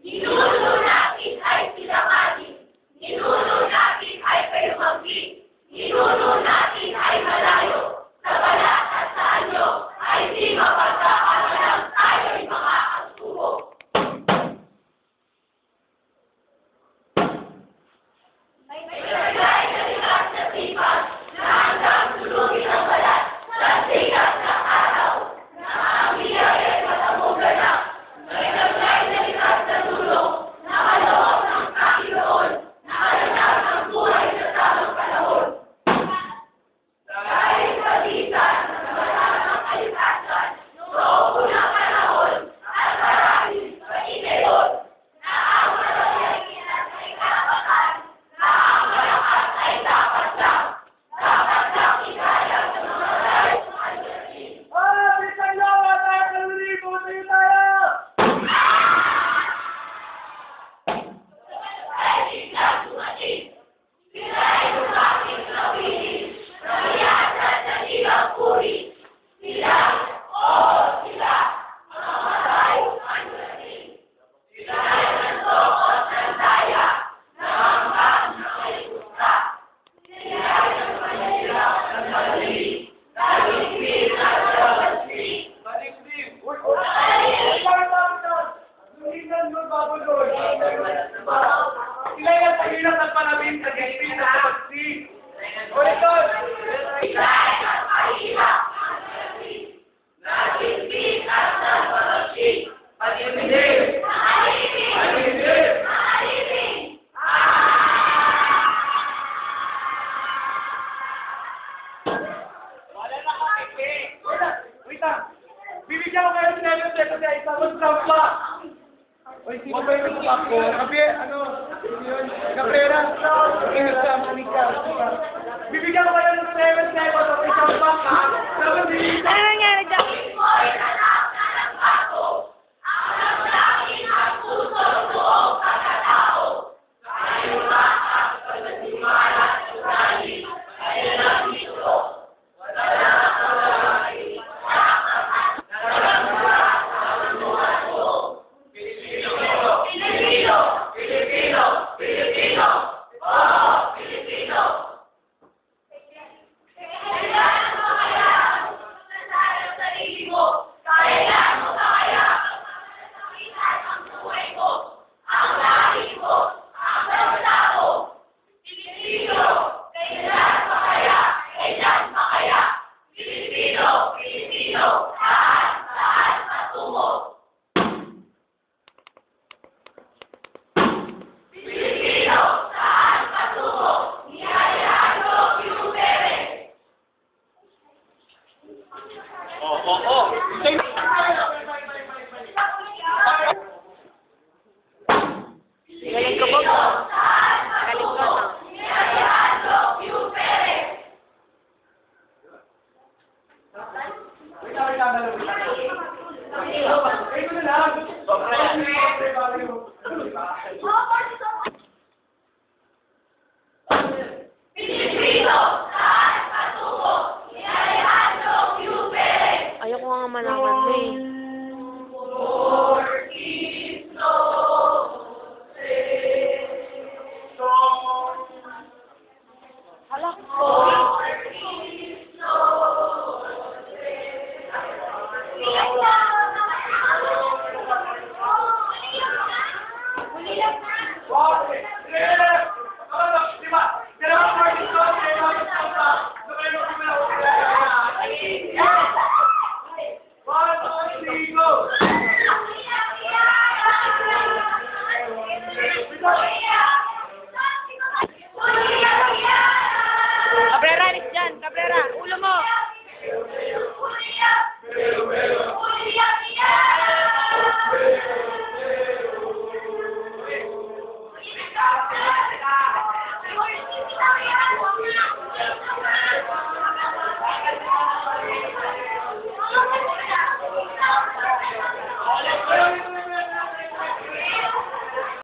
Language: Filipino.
Ninuno natin ay sinamati. Ninuno natin ay kayumanggi. Ninuno natin ay malayo. Sa balat at sa anyo ay di mapagkakamalang tayo'y mga kasubo. May kagay na likas na sipas na hanggang sulugin ang balat sa sikat ng araw. Na ang biyay ay matamong ganap. May kagay na likas na tulong na kaloob ng Panginoon na kalanap ng buhay sa tamang panahon. Dahil pagitan sa balat ng kalikasan noong unang panahon at marahil sa Ideon na ang malalagyan ay karapatan na ang malakas ay dapat lang ikayang ng mga lahat ng alyasin. Bisan nyo! Tayo kalilibo! Tayo tayo! Ay biglang dumating. Sila ay lumapit na wilis na mayasat na ibang puri. Sila, sila, mga matay ang lasing. Sila ay nagtokot ng daya na hanggang na may gusta. Sila ay nagmanilak ng mali, nagigpil at nagpasli. Balik-lim! Uy! Tingnan nyo, babuloy! Sila yung pagilak at palabing sa gipin na pagsi! Uliton! Sila ay nagpahilak ng lasing. Nagigpil at nagpasli. Pag-ibig! Pag-ibig! Wala na kami! Wait lang! Bibigyan ko kayo ng 7 seconds sa isa magsampa! Uy, sino ba yung ako? Kapi, ano? Yun? Kapera? Kapera, manika. Bibigyan ko kayo ng 7 seconds sa isang baka. Dapat hindi. Ano nangyari dyan? Mo'y anak na nagbago. Ang nagdangin ang puso buong pagkatao. Tayo na ang pagkasimala at ugali. Kaya lang dito. Wala na kawalay. Pilipino! Oh, Pilipino! Kailangan mo kaya ang pagkakasal ang sarili mo? Kailangan mo kaya pagkakasakitan ang buhay mo? Ang lahi mo? Ang tao? Pilipino! Kailangan mo kaya? Kailangan mo kaya? Pilipino! Pilipino! Saan patungo? Pilipino, saan patungo? Nihayaan mo yung pere. Galing ka ba? Galing ka na. Nihayaan mo yung pere. Pilipino, saan patungo? Nihayaan mo yung pere. Ayoko nga malaman mo eh. Lord is Hala ko. Cabrera, alis dyan. Cabrera, ulo mo.